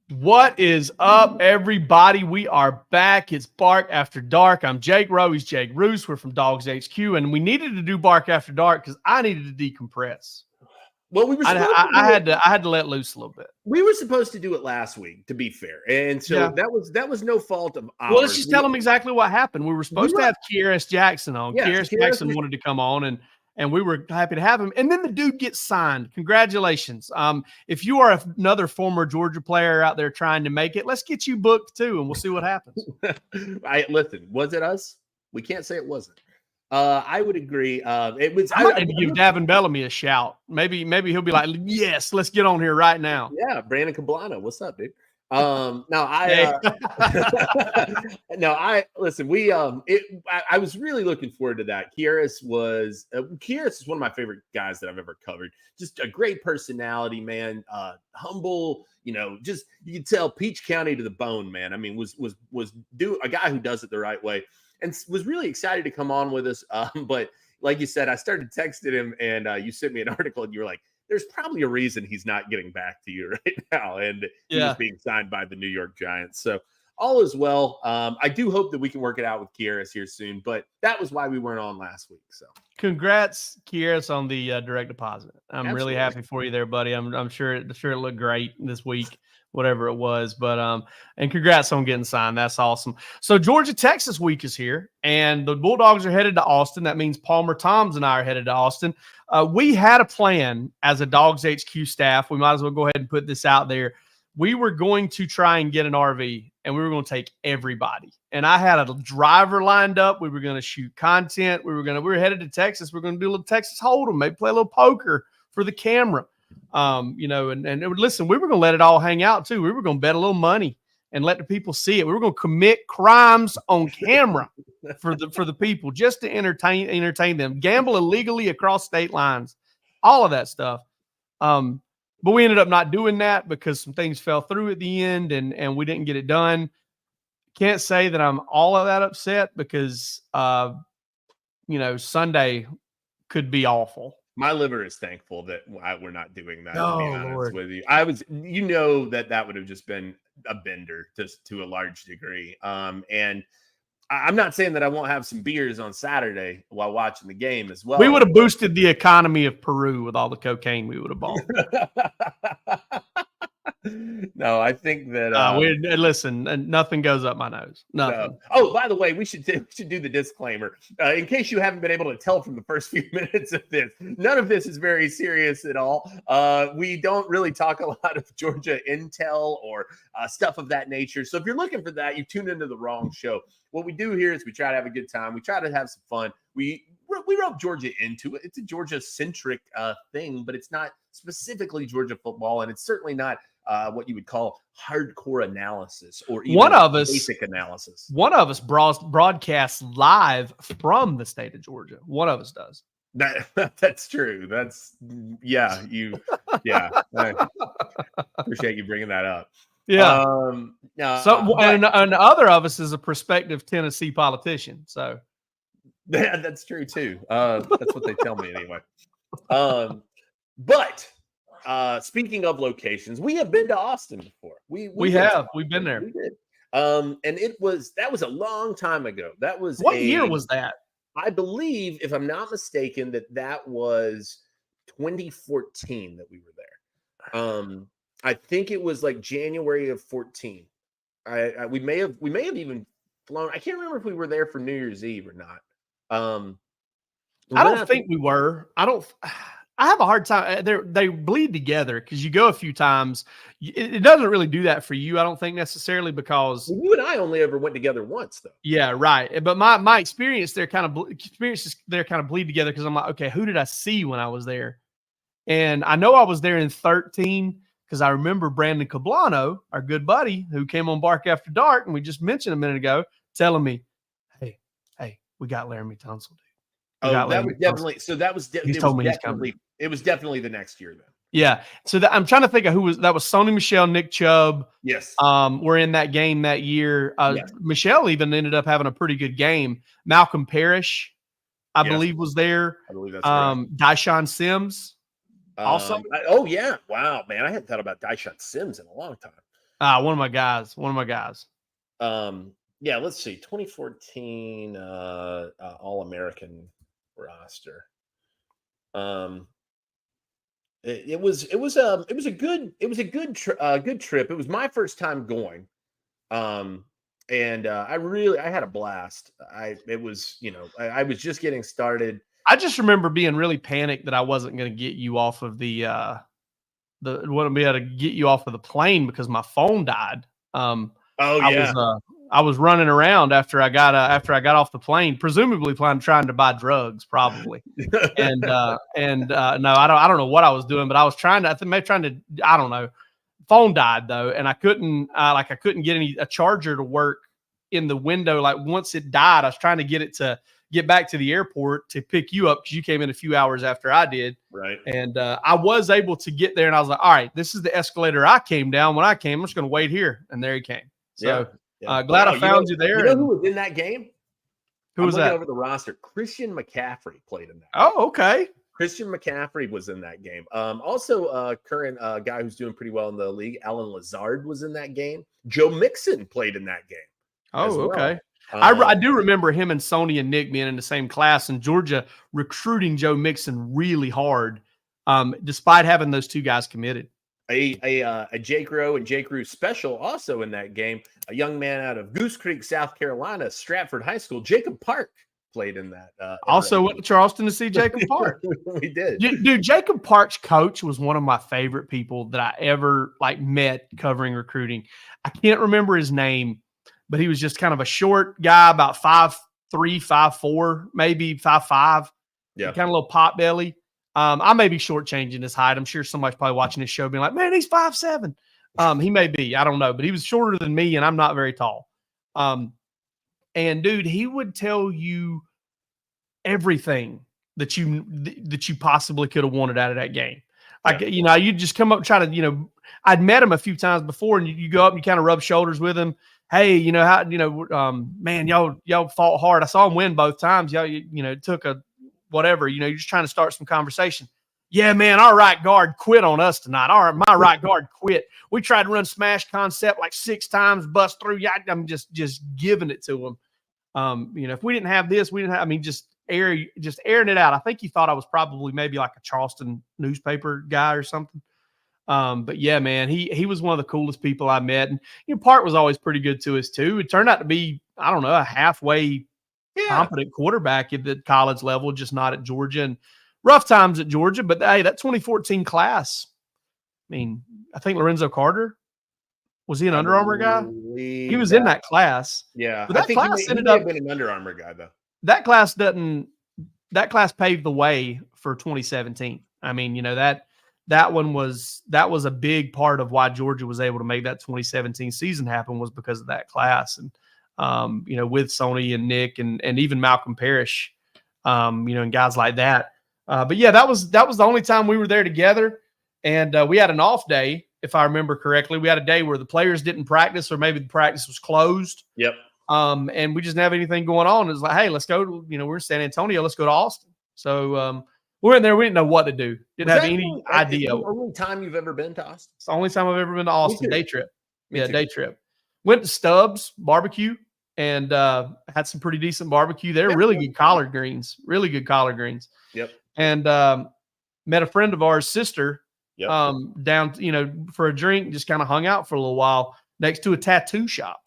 What is up, everybody? We are back. It's Bark After Dark. I'm Jake Rowe. He's Jake Roos. We're from Dawgs HQ, and we needed to do Bark After Dark because I needed to decompress. Well, we were supposed I had to let loose a little bit. We were supposed to do it last week, to be fair, and so that was no fault of ours. Well, let's just tell them exactly what happened. We were supposed to have Kearis Jackson on. Yes, Kearis Jackson wanted to come on, and we were happy to have him. And then the dude gets signed. Congratulations. If you are another former Georgia player out there trying to make it, let's get you booked too, and we'll see what happens. Listen, was it us? We can't say it wasn't. I would agree. It was. I might need to give Davin Bellamy a shout. Maybe he'll be like, "Yes, let's get on here right now." Yeah, Brandon Cablano, what's up, dude? Listen. I was really looking forward to that. Kearis is one of my favorite guys that I've ever covered. Just a great personality, man. Humble. Just you can tell Peach County to the bone, man. I mean, was a guy who does it the right way. And was really excited to come on with us. But like you said, I started texting him and you sent me an article and you were like, there's probably a reason he's not getting back to you right now. And he was being signed by the New York Giants. So all is well. I do hope that we can work it out with Kearis here soon, but that was why we weren't on last week. So congrats, Kearis, on the direct deposit. I'm really happy for you there, buddy. I'm sure it looked great this week, whatever it was, but and congrats on getting signed. That's awesome. So Georgia Texas week is here, and the Bulldogs are headed to Austin. That means Palmer Toms and I are headed to Austin. We had a plan as a Dawgs HQ staff. We might as well go ahead and put this out there. We were going to try and get an RV, and we were going to take everybody. And I had a driver lined up. We were going to shoot content. We were headed to Texas. We're going to do a little Texas Hold'em, maybe play a little poker for the camera. Listen, we were going to let it all hang out too. We were going to bet a little money and let the people see it. We were going to commit crimes on camera for the people just to entertain them, gamble illegally across state lines, all of that stuff. But we ended up not doing that because some things fell through at the end and we didn't get it done. Can't say that I'm all of that upset because, Sunday could be awful. My liver is thankful that we're not doing that, to be honest with you. That would have just been a bender to a large degree. And I'm not saying that I won't have some beers on Saturday while watching the game as well. We would have boosted the economy of Peru with all the cocaine we would have bought. No, I think that listen, nothing goes up my nose. Nothing. Oh, by the way, we should do the disclaimer in case you haven't been able to tell from the first few minutes of this. None of this is very serious at all. We don't really talk a lot of Georgia intel or stuff of that nature. So if you're looking for that, you tuned into the wrong show. What we do here is we try to have a good time. We try to have some fun. We wrote Georgia into it. It's a Georgia-centric thing, but it's not specifically Georgia football, and it's certainly not what you would call hardcore analysis or even basic analysis. One of us broadcasts live from the state of Georgia. One of us does. That's true. I appreciate you bringing that up. Yeah. And the other of us is a prospective Tennessee politician. So that's true too. That's what they tell me anyway. But speaking of locations, we have been to Austin before. We've been there. We did. And that was a long time ago. That was what year was that? I believe, if I'm not mistaken, that was 2014 that we were there. I think it was like January of 14. We may have even flown. I can't remember if we were there for New Year's Eve or not. I don't think we were. I have a hard time. They bleed together because you go a few times. It doesn't really do that for you, I don't think, necessarily, because you and I only ever went together once, though. Yeah, right. But my experiences there kind of bleed together because I'm like, okay, who did I see when I was there? And I know I was there in 13 because I remember Brandon Cablano, our good buddy, who came on Bark After Dark, and we just mentioned a minute ago, telling me, "Hey, we got Laramie Tunsil, dude." It was definitely the next year then. Yeah. So I'm trying to think of who was that. Was Sony Michel, Nick Chubb. Yes. Were in that game that year. Michelle even ended up having a pretty good game. Malcolm Parrish, I believe, was there. I believe that's right. Dyshawn Sims. Also. Oh yeah. Wow, man. I hadn't thought about Dyshawn Sims in a long time. One of my guys. One of my guys. Yeah, let's see. 2014 All-American roster. It was a good trip. It was my first time going. And I had a blast. I was just getting started. I just remember being really panicked that I wasn't going to get you off of wouldn't be able to get you off of the plane because my phone died. I was running around after I got off the plane, presumably trying to buy drugs, probably. and no, I don't know what I was doing, but I was trying to. I don't know. Phone died though, and I couldn't get a charger to work in the window. Like once it died, I was trying to get it to get back to the airport to pick you up because you came in a few hours after I did. Right. And I was able to get there, and I was like, all right, this is the escalator I came down when I came. I'm just going to wait here. And there he came. So glad I found you there. You know who was in that game? Who was that? Over the roster. Christian McCaffrey played in that. Oh, okay. Christian McCaffrey was in that game. Also, current guy who's doing pretty well in the league, Alan Lazard, was in that game. Joe Mixon played in that game. Oh, okay. I do remember him and Sony and Nick being in the same class, and Georgia recruiting Joe Mixon really hard, despite having those two guys committed. A Jake Rowe and Jake Rowe special also in that game. A young man out of Goose Creek, South Carolina, Stratford High School, Jacob Park, played in that. Also went to Charleston to see Jacob Park. We did. Dude, Jacob Park's coach was one of my favorite people that I ever met covering recruiting. I can't remember his name, but he was just kind of a short guy, about 5'3", 5'4", maybe 5'5". Yeah. Kind of a little pot belly. I may be shortchanging his height. I'm sure somebody's probably watching this show being like, man, he's 5'7". He may be. I don't know. But he was shorter than me, and I'm not very tall. And, dude, he would tell you everything that you possibly could have wanted out of that game. Like, you'd just come up and try to, I'd met him a few times before, and you go up and you kind of rub shoulders with him. Hey, man, y'all fought hard. I saw him win both times. Y'all, took a whatever, you're just trying to start some conversation. Yeah, man, our right guard quit on us tonight. My right guard quit. We tried to run smash concept like 6 times, bust through. Yeah, I'm just giving it to him. If we didn't have this, just airing it out. I think he thought I was probably maybe like a Charleston newspaper guy or something. But yeah, man, he was one of the coolest people I met. And Park was always pretty good to us too. It turned out to be, I don't know, a halfway competent quarterback at the college level, just not at Georgia, and rough times at Georgia. But hey, that 2014 class, I think Lorenzo Carter, was he an Under Armour guy? He was in that class. Yeah. But that class ended up being an Under Armour guy though. That class paved the way for 2017. That was a big part of why Georgia was able to make that 2017 season happen, was because of that class. And with Sony and Nick and even Malcolm Parrish, and guys like that. But yeah, that was the only time we were there together. And we had an off day, if I remember correctly. We had a day where the players didn't practice, or maybe the practice was closed. Yep. And we just didn't have anything going on. It was like, hey, let's go. We're in San Antonio. Let's go to Austin. So we're in there. We didn't know what to do. Didn't have any idea. The only time you've ever been to Austin? It's the only time I've ever been to Austin. Day trip. Day trip. Went to Stubbs Barbecue and had some pretty decent barbecue there. Yep. Really good collard greens. Yep. And met a friend of ours' sister down, for a drink, just kind of hung out for a little while next to a tattoo shop,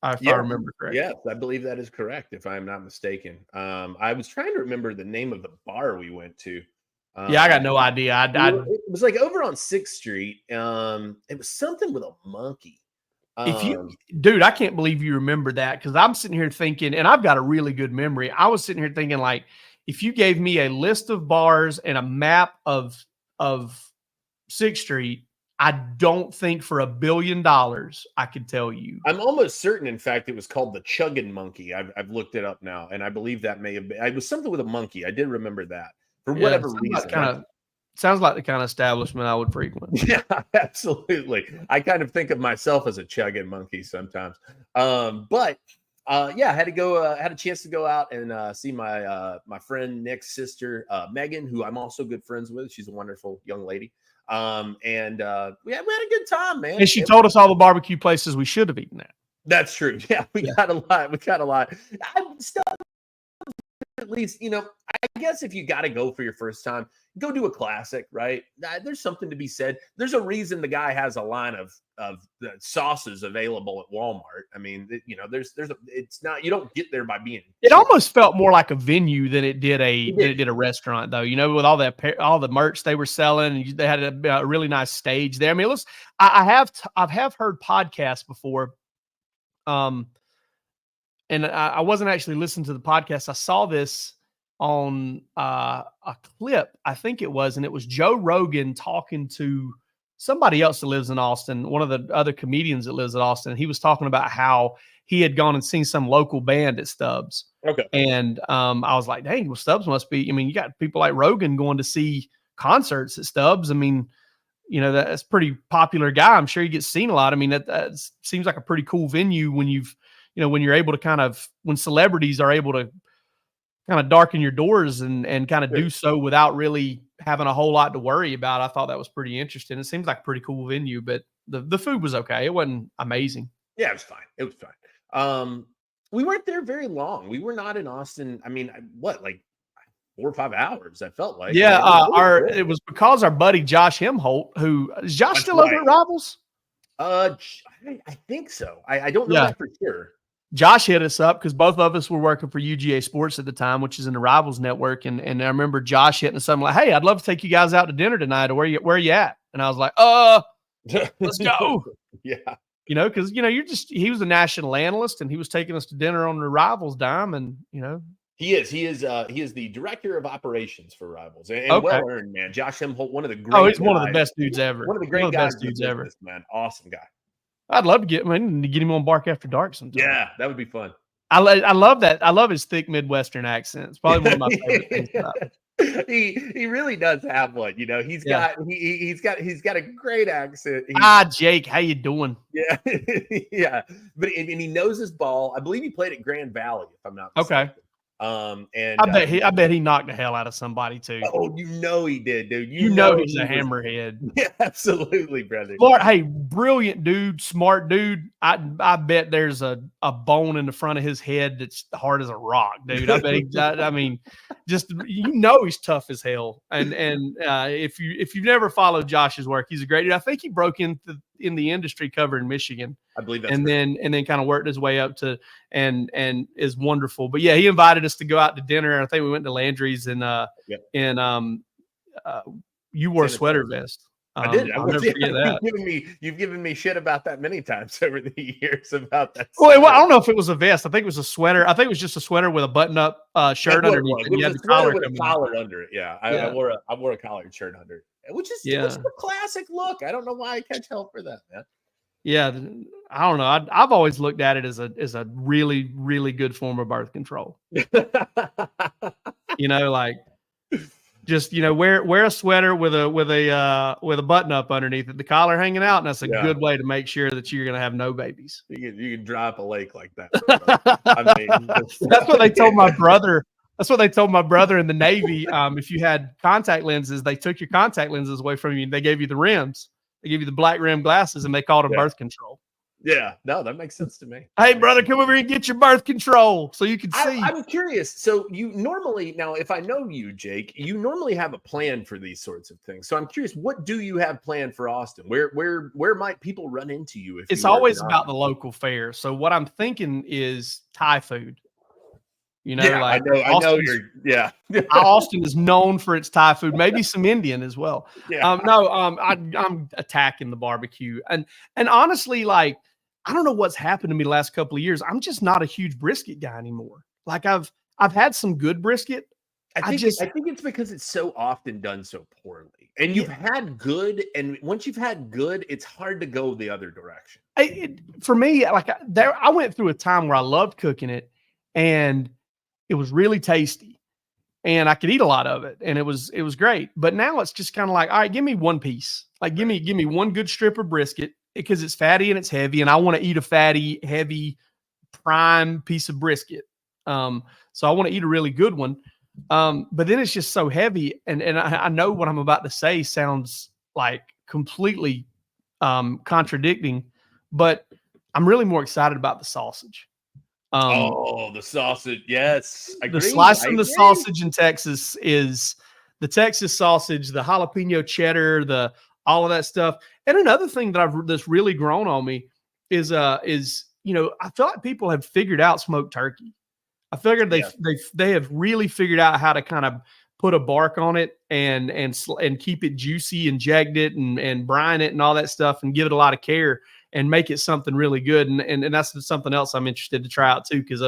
if I remember correctly. Yes, I believe that is correct, if I'm not mistaken. I was trying to remember the name of the bar we went to. I got no idea. It was like over on 6th Street. It was something with a monkey. Dude, I can't believe you remember that, because I'm sitting here thinking, and I've got a really good memory. I was sitting here thinking, like, if you gave me a list of bars and a map of 6th Street, I don't think for $1 billion I could tell you. I'm almost certain, in fact, it was called the Chuggin' Monkey. I've looked it up now, and I believe that may have been. It was something with a monkey. I did remember that for whatever reason. Sounds like the kind of establishment I would frequent. Yeah, absolutely. I kind of think of myself as a chugging monkey sometimes. But I had a chance to go out and see my friend Nick's sister, Megan, who I'm also good friends with. She's a wonderful young lady. We had a good time, man. And she told us all the barbecue places we should have eaten at. That's true. Yeah, we got a lot. We got a lot. I'm still, at least, I guess if you got to go for your first time, go do a classic, right? There's something to be said. There's a reason the guy has a line of sauces available at Walmart. I mean, it's not, you don't get there by being. It almost felt more like a venue than it did a restaurant, though. With all the merch they were selling, and they had a really nice stage there. I mean, I have heard podcasts before. And I wasn't actually listening to the podcast. I saw this on a clip, I think it was, and it was Joe Rogan talking to somebody else that lives in Austin, one of the other comedians that lives in Austin. And he was talking about how he had gone and seen some local band at Stubbs. Okay. And I was like, dang, well, Stubbs must be, you got people like Rogan going to see concerts at Stubbs. I mean, that's a pretty popular guy. I'm sure he gets seen a lot. I mean, that seems like a pretty cool venue when when you're able to when celebrities are able to kind of darken your doors and kind of do so without really having a whole lot to worry about. I thought that was pretty interesting. It seems like a pretty cool venue, but the food was okay. It wasn't amazing. Yeah, it was fine. It was fine. We weren't there very long. We were not in Austin. I mean, like 4 or 5 hours, I felt like. Yeah, it was because our buddy Josh Hemholt, who is Josh still over at Rivals? I think so. I don't know that for sure. Josh hit us up because both of us were working for UGA Sports at the time, which is in the Rivals Network. And I remember Josh hitting us up like, hey, I'd love to take you guys out to dinner tonight. Or where you at? And I was like, let's go. Yeah. Because, he was a national analyst and he was taking us to dinner on the Rivals dime. And, He is the director of operations for Rivals, and well earned, man. Josh Hemholt, one of the great. He's one of the best dudes ever. One of the great guys, dudes ever, man. Awesome guy. I'd love to get him on Bark After Dark sometime. Yeah, that would be fun. I love that. I love his thick Midwestern accent. It's probably one of my favorite things about him. He really does have one. He's got a great accent. Jake, how you doing? Yeah, yeah. But and he knows his ball. I believe he played at Grand Valley, if I'm not mistaken. Okay. And I bet he knocked the hell out of somebody too. Oh, he did, dude. He's a hammerhead. Yeah, absolutely, brother. Brilliant dude, smart dude. I bet there's a bone in the front of his head that's hard as a rock, dude. I bet he's tough as hell. And if you've never followed Josh's work, he's a great dude. I think he broke in the industry covering Michigan. I believe that's and then kind of worked his way up to and is wonderful. But yeah, he invited us to go out to dinner. I think we went to Landry's and you wore a sweater vest. I did. I'll never forget that. You've given me shit about that many times over the years about that. Well, I don't know if it was a vest. I think it was a sweater. I think it was just a sweater with a button-up shirt underneath. It was a sweater with a collar under it. Yeah, I wore a collared shirt under it, which is a classic look. I don't know why I catch hell for that, man. Yeah, I don't know. I've always looked at it as a really, really good form of birth control. Just wear a sweater with a button up underneath it, the collar hanging out, and that's a good way to make sure that you're gonna have no babies. You can dry up a lake like that. I mean, that's what they told my brother. That's what they told my brother in the Navy. If you had contact lenses, they took your contact lenses away from you. And they gave you the rims. They give you the black rim glasses, and they called them birth control. Yeah, no, that makes sense to me. Hey, brother, come over here and get your birth control so you can see. I'm curious. So you normally, now, if I know you, Jake, you normally have a plan for these sorts of things. So I'm curious, what do you have planned for Austin? Where might people run into you? If it's always about the local fair. So what I'm thinking is Thai food. I know Austin is known for its Thai food, maybe some Indian as well. Yeah. I'm attacking the barbecue. And honestly, like, I don't know what's happened to me the last couple of years. I'm just not a huge brisket guy anymore. Like I've had some good brisket. I think it's because it's so often done so poorly. And you've had good, and once you've had good, it's hard to go the other direction. For me, I went through a time where I loved cooking it, and it was really tasty, and I could eat a lot of it, and it was great. But now it's just kind of like, all right, give me one piece. Like give me one good strip of brisket because it's fatty and it's heavy, and I want to eat a fatty, heavy, prime piece of brisket. So I want to eat a really good one. But then it's just so heavy, and I know what I'm about to say sounds like completely contradicting, but I'm really more excited about the sausage. The sausage. Yes. The slicing the sausage in Texas is the Texas sausage, the jalapeno cheddar, all of that stuff. And another thing that's really grown on me is I feel like people have figured out smoked turkey. I figured they have really figured out how to kind of put a bark on it and keep it juicy and jagged it and brine it and all that stuff and give it a lot of care and make it something really good. And that's something else I'm interested to try out too, because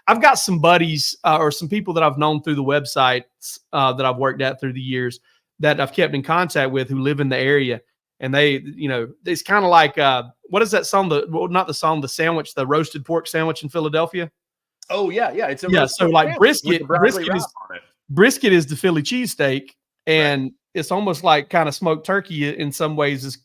I've got some buddies or some people that I've known through the websites that I've worked at through the years that I've kept in contact with who live in the area. And they, it's kind of like, what is that song? The sandwich, the roasted pork sandwich in Philadelphia. Oh yeah. It's so like brisket is the Philly cheesesteak, and it's almost like kind of smoked turkey in some ways.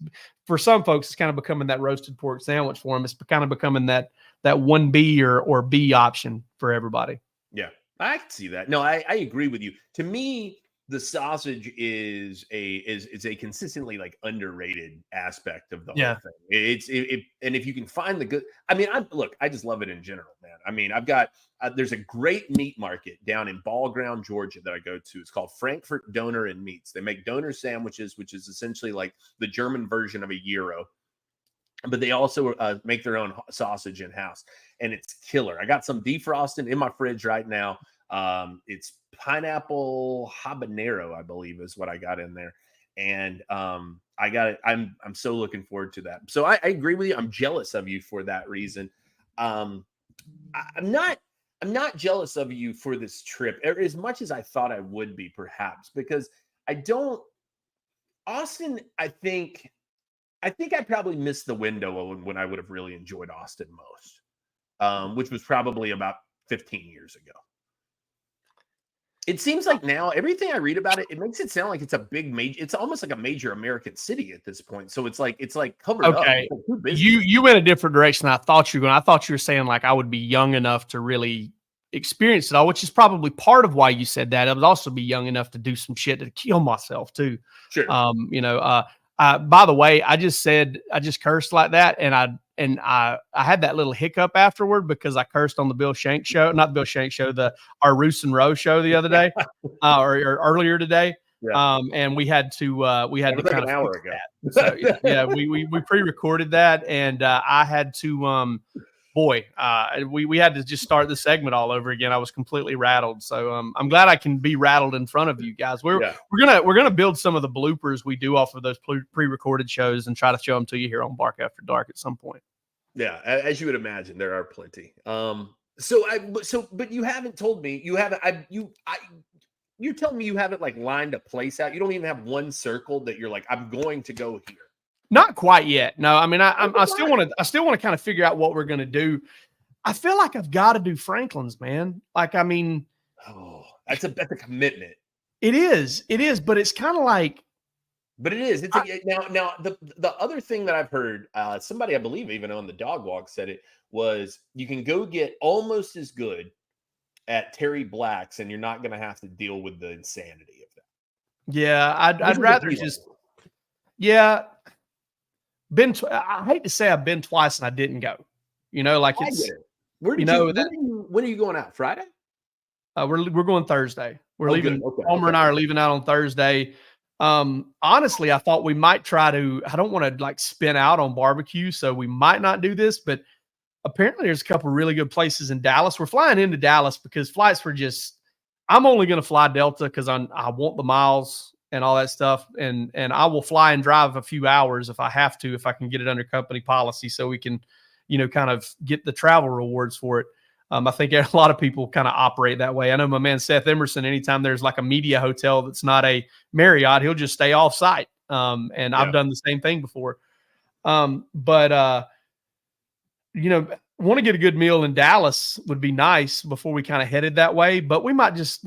For some folks, it's kind of becoming that roasted pork sandwich for them. It's kind of becoming that 1B or B option for everybody. Yeah, I can see that. No, I agree with you. To me, the sausage is a consistently like underrated aspect of the whole thing. And if you can find the good, I mean, I just love it in general, man. I mean, I've got there's a great meat market down in Ball Ground, Georgia that I go to. It's called Frankfurt Doner and Meats. They make doner sandwiches, which is essentially like the German version of a gyro. But they also make their own sausage in house, and it's killer. I got some defrosting in my fridge right now. It's pineapple habanero, I believe, is what I got in there, and I got it. I'm so looking forward to that. So I agree with you. I'm jealous of you for that reason. I'm not jealous of you for this trip as much as I thought I would be, perhaps, because Austin. I think I probably missed the window when I would have really enjoyed Austin most, which was probably about 15 years ago. It seems like now everything I read about it makes it sound like it's a big major. It's almost like a major American city at this point. So it's like covered up. Okay, you went a different direction than I thought you were going. I thought you were saying like I would be young enough to really experience it all, which is probably part of why you said that. I would also be young enough to do some shit to kill myself too. Sure. By the way, I just cursed like that, and I had that little hiccup afterward because I cursed on the Bill Shank show, not the Bill Shank show, our Roos and Roe show the other day, or earlier today. Yeah. And we had to kind of an hour ago. So, yeah, we pre-recorded that, and I had to we had to just start the segment all over again. I was completely rattled. So I'm glad I can be rattled in front of you guys. We're gonna build some of the bloopers we do off of those pre-recorded shows and try to show them to you here on Bark After Dark at some point. Yeah, as you would imagine, there are plenty. But you haven't told me you're telling me you haven't like lined a place out. You don't even have one circle that you're like, I'm going to go here. Not quite yet. No, I mean, I still want to kind of figure out what we're going to do. I feel like I've got to do Franklin's, man. Like, I mean, that's a commitment. It is, but it's kind of like, but it is. Now the other thing that I've heard, somebody I believe even on the Dog Walk said it was you can go get almost as good at Terry Black's, and you're not going to have to deal with the insanity of that. Yeah, I'd rather just, yeah. I hate to say I've been twice and I didn't go. Like it's. When are you going out? Friday? We're going Thursday. We're leaving. Homer and I are leaving out on Thursday. Honestly, I thought we might try to. I don't want to like spin out on barbecue, so we might not do this. But apparently, there's a couple of really good places in Dallas. We're flying into Dallas because flights were just. I'm only going to fly Delta because I want the miles and all that stuff. And I will fly and drive a few hours if I have to, if I can get it under company policy so we can, kind of get the travel rewards for it. I think a lot of people kind of operate that way. I know my man, Seth Emerson, anytime there's like a media hotel that's not a Marriott, he'll just stay off site. I've done the same thing before. Want to get a good meal in Dallas would be nice before we kind of headed that way, but we might just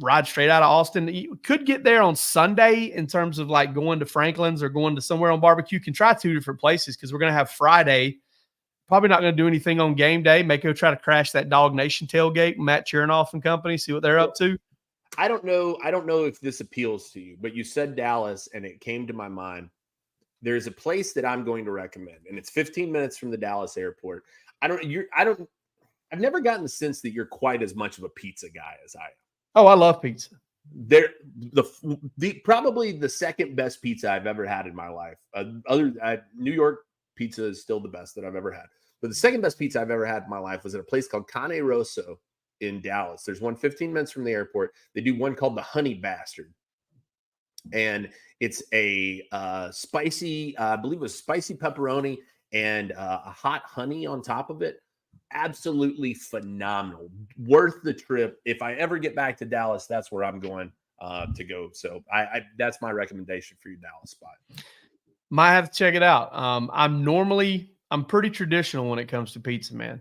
ride straight out of Austin. You could get there on Sunday in terms of like going to Franklin's or going to somewhere on barbecue. You can try two different places because we're going to have Friday. Probably not going to do anything on game day. May go try to crash that Dog Nation tailgate, Matt Chernoff and company, see what they're up to. I don't know if this appeals to you, but you said Dallas, and it came to my mind. There's a place that I'm going to recommend, and it's 15 minutes from the Dallas airport. I've never gotten the sense that you're quite as much of a pizza guy as I am. Oh, I love pizza. Probably the second best pizza I've ever had in my life. New York pizza is still the best that I've ever had. But the second best pizza I've ever had in my life was at a place called Cane Rosso in Dallas. There's one 15 minutes from the airport. They do one called the Honey Bastard. And it's a spicy, I believe it was spicy pepperoni and a hot honey on top of it. Absolutely phenomenal. Worth the trip. If I ever get back to Dallas, that's where I'm going to go. So that's my recommendation for your Dallas spot. Might have to check it out. I'm pretty traditional when it comes to pizza, man.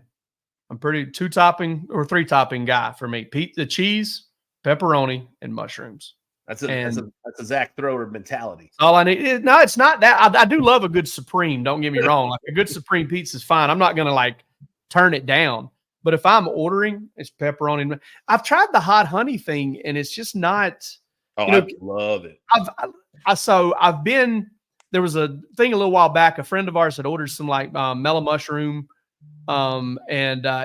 I'm pretty 2-topping or 3-topping guy for me. The cheese, pepperoni, and mushrooms. That's a Zach Thrower mentality. All I need. No, it's not that. I do love a good Supreme. Don't get me wrong. Like a good Supreme pizza is fine. I'm not going to like turn it down. But if I'm ordering, it's pepperoni. I've tried the hot honey thing, and it's just not. Oh, I love it. I've been. There was a thing a little while back. A friend of ours had ordered some like mellow mushroom, and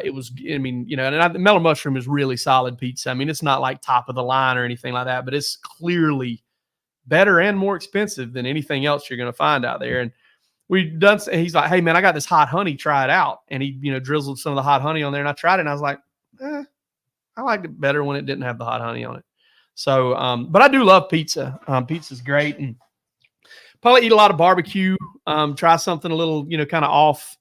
it was. I mean, and mellow mushroom is really solid pizza. I mean, it's not like top of the line or anything like that, but it's clearly better and more expensive than anything else you're going to find out there. And he's like, hey man, I got this hot honey, try it out. And he, drizzled some of the hot honey on there, and I tried it, and I was like, I liked it better when it didn't have the hot honey on it. So, but I do love pizza. Pizza's great, and probably eat a lot of barbecue. Try something a little, kind of off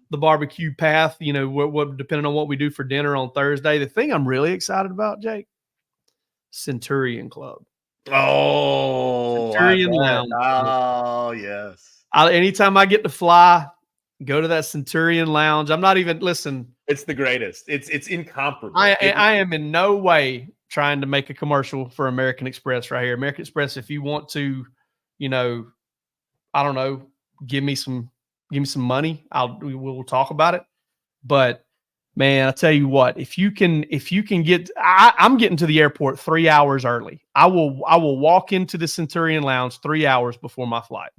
the barbecue path, what depending on what we do for dinner on Thursday. The thing I'm really excited about, Jake, Centurion Club. Oh, Centurion Lounge. Oh, yes. Anytime I get to fly, go to that Centurion Lounge. I'm not even listen. It's the greatest. It's incomparable. I am in no way trying to make a commercial for American Express right here. American Express, if you want to, I don't know, give me some money. We'll talk about it. But man, I tell you what, if you can get, I'm getting to the airport 3 hours early. I will walk into the Centurion Lounge 3 hours before my flight.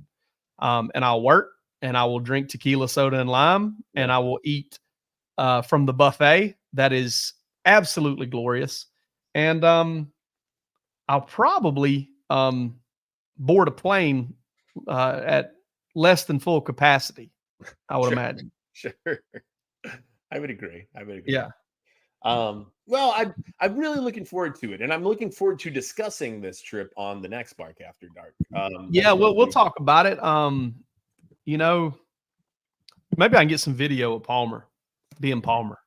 And I'll work, and I will drink tequila, soda, and lime, and I will eat from the buffet. That is absolutely glorious. And I'll probably board a plane at less than full capacity, I would imagine. Sure. I would agree. Yeah. Well, I'm really looking forward to it, and I'm looking forward to discussing this trip on the next Bark After Dark. Yeah, we'll talk about it. Maybe I can get some video of Palmer being Palmer.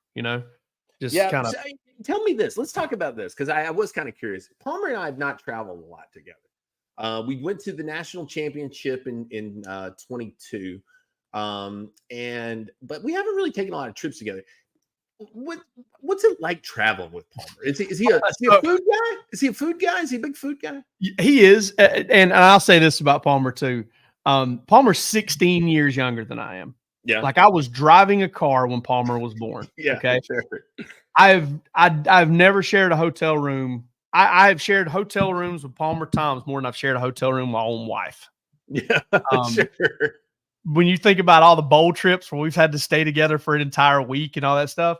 Just kind of. Tell me this. Let's talk about this because I was kind of curious. Palmer and I have not traveled a lot together. We went to the national championship in 22, but we haven't really taken a lot of trips together. What's it like traveling with Palmer? Is he a food guy? Is he a food guy? Is he a big food guy? He is, and I'll say this about Palmer too. Palmer's 16 years younger than I am. Yeah, like I was driving a car when Palmer was born. Yeah, okay. Sure. I've never shared a hotel room. I've shared hotel rooms with Palmer Thomas more than I've shared a hotel room with my own wife. Yeah, sure. When you think about all the bowl trips where we've had to stay together for an entire week and all that stuff,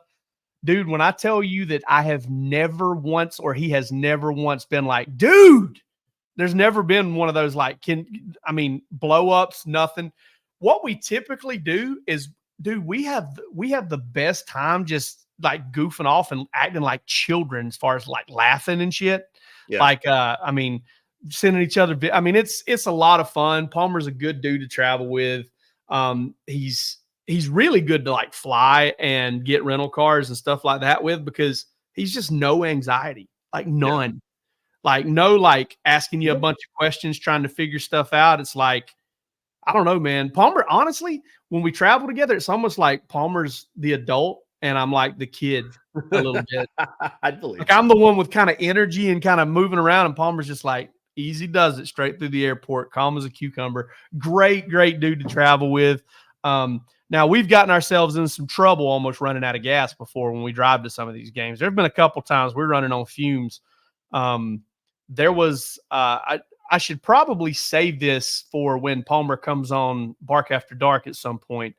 dude, when I tell you that I have never once, or he has never once been like, dude, there's never been one of those like, blow ups, nothing. What we typically do is, dude, we have the best time just like goofing off and acting like children as far as like laughing and shit. Yeah. Like, sending each other. It's a lot of fun. Palmer's a good dude to travel with. He's really good to like fly and get rental cars and stuff like that with, because he's just no anxiety, like none. Yeah. Like no, like asking you a bunch of questions, trying to figure stuff out. It's like, I don't know, man. Palmer, honestly, when we travel together, it's almost like Palmer's the adult and I'm like the kid a little bit. I believe like I'm the one with kind of energy and kind of moving around, and Palmer's just like easy does it straight through the airport, calm as a cucumber. Great dude to travel with. Now we've gotten ourselves in some trouble almost running out of gas before when we drive to some of these games. There've been a couple times we're running on fumes There was I should probably save this for when Palmer comes on Bark After Dark at some point.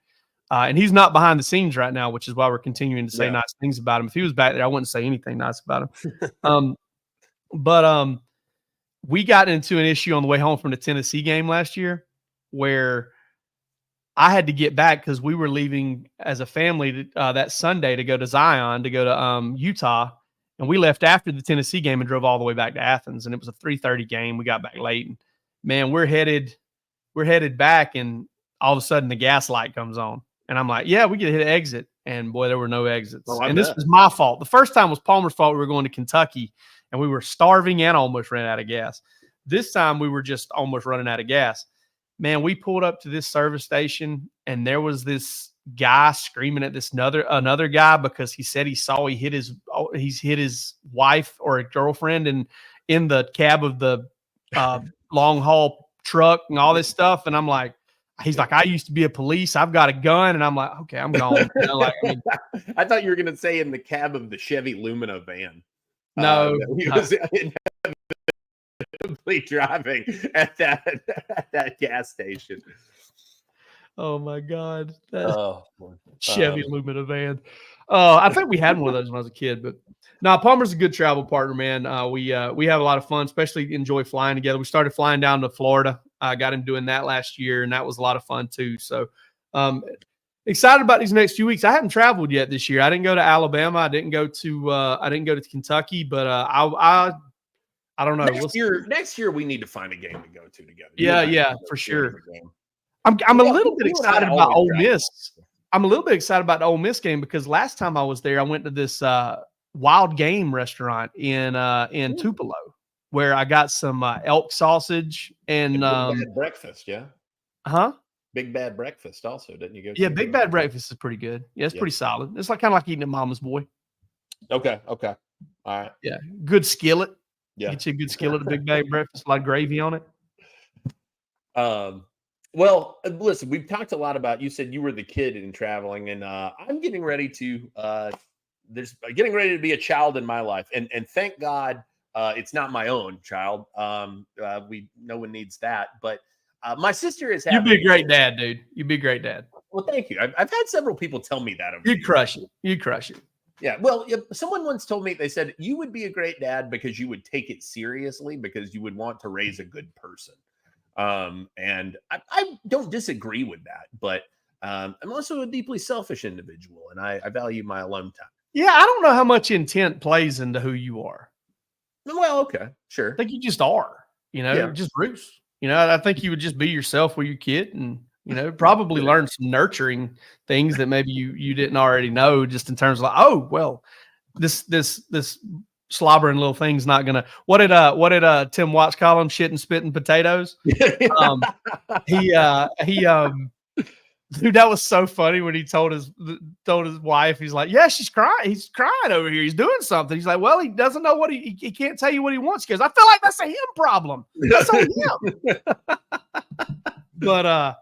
And he's not behind the scenes right now, which is why we're continuing to say nice things about him. If he was back there, I wouldn't say anything nice about him. But we got into an issue on the way home from the Tennessee game last year where I had to get back because we were leaving as a family that Sunday to go to Zion, to go to Utah. And we left after the Tennessee game and drove all the way back to Athens. And it was a 3:30 game. We got back late. And man, we're headed back, and all of a sudden the gas light comes on. And I'm like, yeah, we get to hit an exit. And boy, there were no exits. And this was my fault. The first time was Palmer's fault. We were going to Kentucky and we were starving and almost ran out of gas. This time we were just almost running out of gas. Man, we pulled up to this service station and there was this guy screaming at this another guy because he said he saw he hit his wife or a girlfriend in the cab of the long haul truck and all this stuff. And I'm like, he's like, I used to be a police. I've got a gun. And I'm like, okay, I'm gone. I thought you were going to say in the cab of the Chevy Lumina van. No, he was driving at that gas station. Oh my God. Chevy Lumina van. I think we had one of those when I was a kid, but no, Palmer's a good travel partner, man. We have a lot of fun, especially enjoy flying together. We started flying down to Florida. I got him doing that last year, and that was a lot of fun too. So excited about these next few weeks. I haven't traveled yet this year. I didn't go to Alabama. I didn't go to Kentucky, but I don't know. Next year we need to find a game to go to together. Yeah, for sure. I'm a little bit excited about Ole Miss. I'm a little bit excited about the Ole Miss game because last time I was there, I went to this wild game restaurant in Tupelo where I got some elk sausage and Big Bad Breakfast. Yeah. Huh? Big Bad Breakfast also, didn't you go? Yeah, Big Bad Breakfast is pretty good. Yeah, it's pretty solid. It's kind of like eating at Mama's Boy. Okay. All right. Yeah, good skillet. Yeah, get you a good skillet of Big Bad Breakfast, a lot of gravy on it. Well, listen, we've talked a lot about. You said you were the kid in traveling, and I'm getting ready to. There's getting ready to be a child in my life, and thank God it's not my own child. No one needs that, but my sister is. You'd be a great dad, dude. You'd be a great dad. Well, thank you. I've had several people tell me that. You'd crush it. You'd crush it. Yeah. Well, someone once told me, they said you would be a great dad because you would take it seriously because you would want to raise a good person. And I don't disagree with that, but I'm also a deeply selfish individual, and I value my alone time. Yeah, I don't know how much intent plays into who you are. Well, okay, sure. I think you just are, just Bruce. I think you would just be yourself with your kid and, probably learn some nurturing things that maybe you didn't already know, just in terms of like, oh, well, this slobbering little thing's not gonna. What did Tim Watts call him? Shit and spitting potatoes. Dude, that was so funny when he told his wife, he's like, yeah, she's crying. He's crying over here. He's doing something. He's like, well, he doesn't know what he can't tell you what he wants. He goes, I feel like that's a him problem. That's on him. But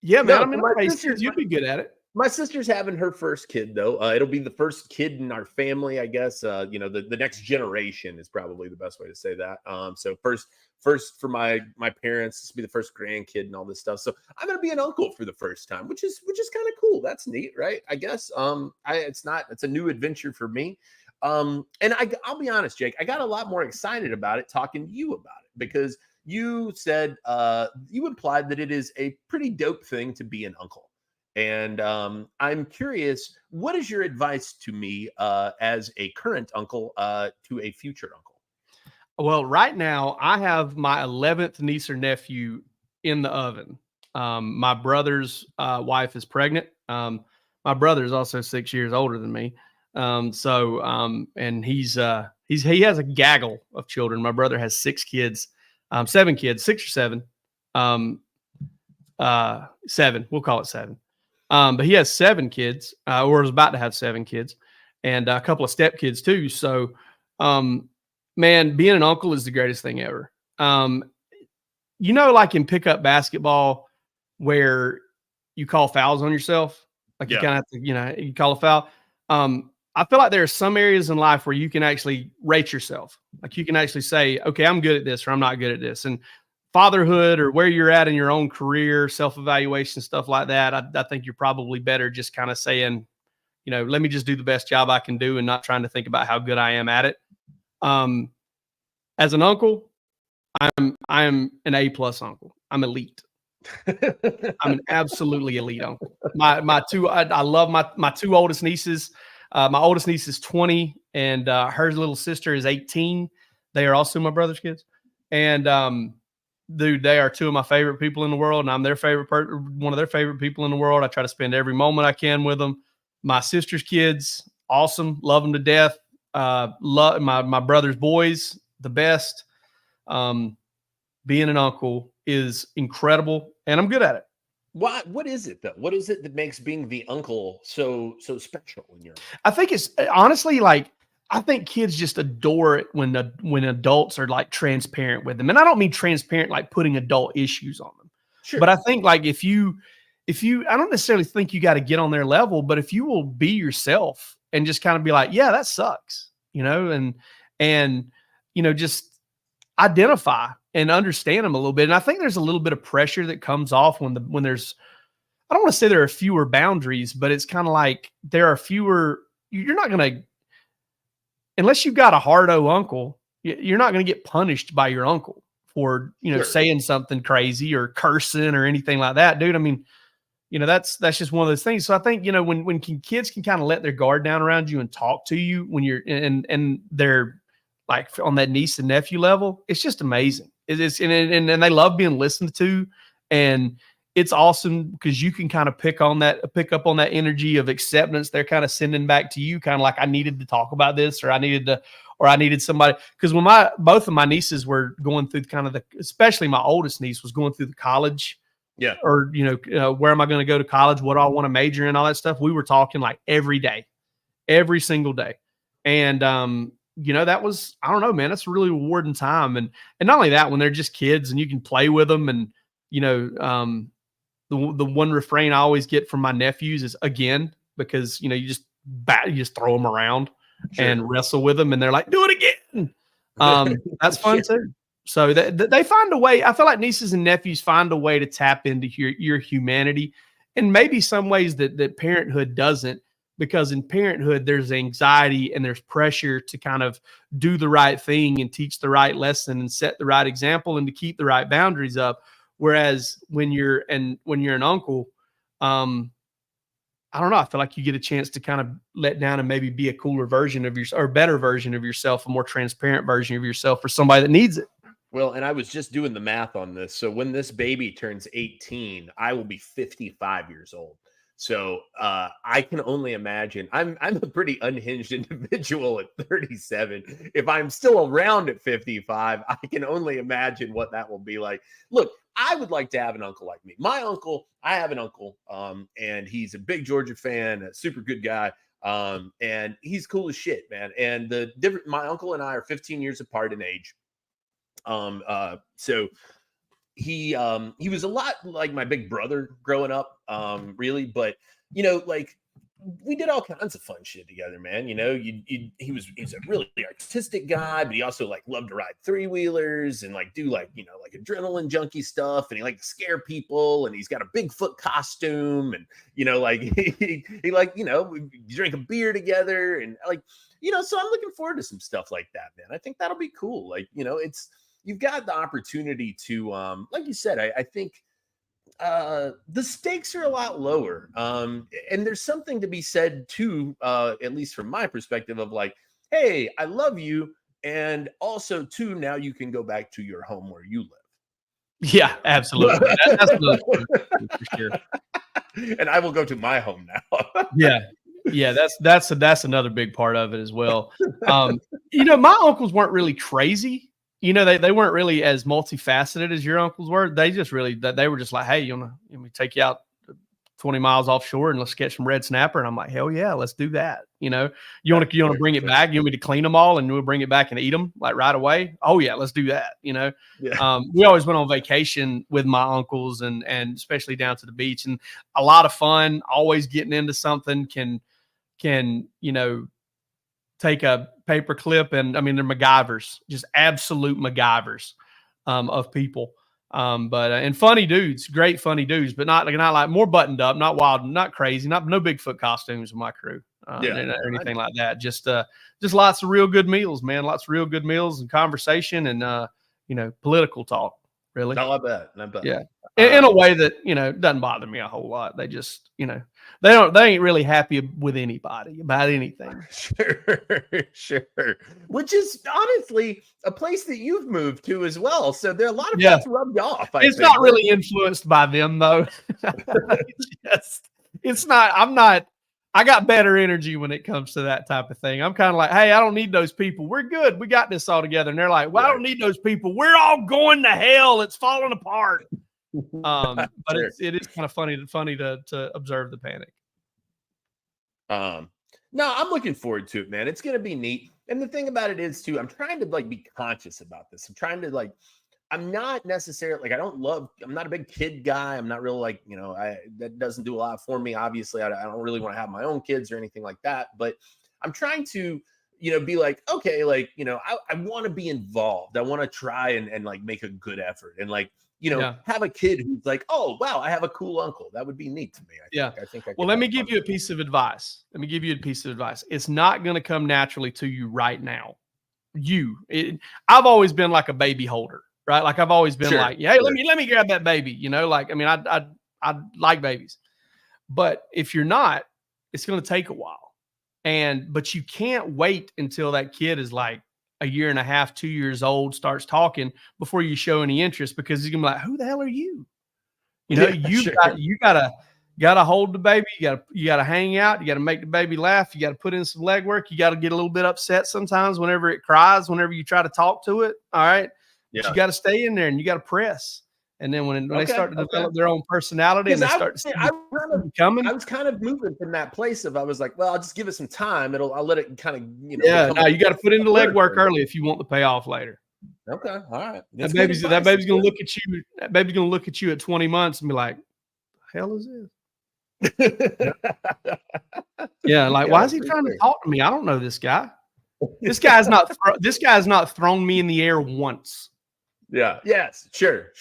yeah, man. I mean, you'd be good at it. My sister's having her first kid, though. It'll be the first kid in our family, I guess. The next generation is probably the best way to say that. So first for my parents, this will be the first grandkid and all this stuff. So I'm gonna be an uncle for the first time, which is kind of cool. That's neat, right? I guess. It's a new adventure for me. And I'll be honest, Jake, I got a lot more excited about it talking to you about it because you said you implied that it is a pretty dope thing to be an uncle. And I'm curious, what is your advice to me as a current uncle to a future uncle? Well, right now, I have my 11th niece or nephew in the oven. My brother's wife is pregnant. My brother is also 6 years older than me. And he has a gaggle of children. My brother has 6 kids, 7 kids, 6 or 7. 7, we'll call it 7. But he has 7 kids, or is about to have 7 kids, and a couple of stepkids too. So, man, being an uncle is the greatest thing ever. Like in pickup basketball, where you call fouls on yourself, like you kind of have to, you call a foul. I feel like there are some areas in life where you can actually rate yourself. Like you can actually say, okay, I'm good at this or I'm not good at this. And fatherhood or where you're at in your own career, self-evaluation, stuff like that, I think you're probably better just kind of saying, let me just do the best job I can do and not trying to think about how good I am at it. As an uncle, I'm an A+ uncle. I'm elite. I'm an absolutely elite uncle. I love my two oldest nieces. My oldest niece is 20 and her little sister is 18. They are also my brother's kids. And dude, they are two of my favorite people in the world, and I'm their one of their favorite people in the world. I try to spend every moment I can with them. My sister's kids, awesome, love them to death. Love my brother's boys, the best. Being an uncle is incredible, and I'm good at it. What is it though? What is it that makes being the uncle so special in your life? I think it's honestly like I think kids just adore it when adults are like transparent with them. And I don't mean transparent like putting adult issues on them. Sure. But I think like if you I don't necessarily think you got to get on their level, but if you will be yourself and just kind of be like, yeah, that sucks, and just identify and understand them a little bit. And I think there's a little bit of pressure that comes off when there's, I don't want to say there are fewer boundaries, but it's kind of like there are fewer, you're not going to, unless you've got a hardo uncle, you're not going to get punished by your uncle for, Sure. saying something crazy or cursing or anything like that, dude. I mean, that's just one of those things. So I think, when kids can kind of let their guard down around you and talk to you when you're, and they're like on that niece and nephew level, it's just amazing. It's and they love being listened to, and it's awesome because you can kind of pick up on that energy of acceptance they're kind of sending back to you, kind of like I needed to talk about this, or I needed somebody. Because when both of my nieces were going through kind of especially my oldest niece was going through the college, or where am I going to go to college? What do I want to major in? All that stuff. We were talking like every day, every single day, and that was, I don't know, man, that's a really rewarding time. And not only that, when they're just kids and you can play with them, and the one refrain I always get from my nephews is again, because you just throw them around and wrestle with them, and they're like, do it again. That's fun too. So they find a way. I feel like nieces and nephews find a way to tap into your humanity, and maybe some ways that parenthood doesn't, because in parenthood there's anxiety and there's pressure to kind of do the right thing and teach the right lesson and set the right example and to keep the right boundaries up. Whereas when you're an uncle, I don't know, I feel like you get a chance to kind of let down and maybe be a cooler version of yourself, or better version of yourself, a more transparent version of yourself for somebody that needs it. Well, and I was just doing the math on this. So when this baby turns 18, I will be 55 years old. So I can only imagine. I'm a pretty unhinged individual at 37. If I'm still around at 55, I can only imagine what that will be like. Look, I would like to have an uncle like me. I have an uncle, and he's a big Georgia fan, a super good guy, and he's cool as shit, man. And my uncle and I are 15 years apart in age. So he was a lot like my big brother growing up, really, but like we did all kinds of fun shit together, man. He was a really artistic guy, but he also like loved to ride 3-wheelers and like do like adrenaline junkie stuff, and he liked to scare people, and he's got a Bigfoot costume, and like he like we drink a beer together, and like so I'm looking forward to some stuff like that, man. I think that'll be cool. Like you've got the opportunity to, like you said, I think the stakes are a lot lower. And there's something to be said too, at least from my perspective, of like, hey, I love you. And also too, now you can go back to your home where you live. Yeah, absolutely. That's really cool, for sure. And I will go to my home now. Yeah, that's another big part of it as well. My uncles weren't really crazy. They weren't really as multifaceted as your uncles were. They just they were just like, hey, let me take you out 20 miles offshore and let's catch some red snapper. And I'm like, hell yeah, let's do that. You want to bring it back? You want me to clean them all and we'll bring it back and eat them like right away? Oh yeah, let's do that. We always went on vacation with my uncles and especially down to the beach, and a lot of fun, always getting into something can take a paper clip and I mean, they're MacGyvers, just absolute MacGyvers of people. And funny dudes, great funny dudes, but not like more buttoned up, not wild, not crazy, no Bigfoot costumes in my crew, or anything like that. Just lots of real good meals, man. Lots of real good meals and conversation and political talk. Really, no, I bet. Yeah, in a way that doesn't bother me a whole lot. They just they ain't really happy with anybody about anything. Sure. Which is honestly a place that you've moved to as well. So there are a lot of that's rubbed off. It's not really influenced by them though. It's not. I got better energy when it comes to that type of thing. I'm kind of like, hey, I don't need those people. We're good. We got this all together. And they're like, well, I don't need those people. We're all going to hell. It's falling apart. But sure. It is kind of funny to observe the panic. No, I'm looking forward to it, man. It's going to be neat. And the thing about it is too, I'm trying to be conscious about this. I'm trying to I'm not necessarily I'm not a big kid guy. I'm not really that doesn't do a lot for me. Obviously, I don't really want to have my own kids or anything like that, but I'm trying to, be like, okay, I want to be involved. I want to try and make a good effort and have a kid who's like, oh, wow, I have a cool uncle. That would be neat to me. I think. Well, let me give you a piece of advice. It's not going to come naturally to you right now. I've always been like a baby holder. Right. Like I've always been like, hey, let me grab that baby, I like babies, but if you're not, it's going to take a while. But you can't wait until that kid is like a year and a half, 2 years old, starts talking before you show any interest, because he's gonna be like, who the hell are you? You gotta hold the baby. You gotta hang out. You gotta make the baby laugh. You gotta put in some legwork. You gotta get a little bit upset sometimes whenever it cries, whenever you try to talk to it. All right. Yeah. But you got to stay in there and you got to press. And then when they start to develop their own personality and they start I was kind of moving from that place of, I was like, well, I'll just give it some time. I'll let it kind of, you got to put in the legwork early if you want the payoff later. Okay. All right. That baby's going to look at you. That baby's going to look at you at 20 months and be like, the hell is this? Why is he trying to talk to me? I don't know this guy. This guy's not thrown me in the air once. Yeah. Yes. Sure.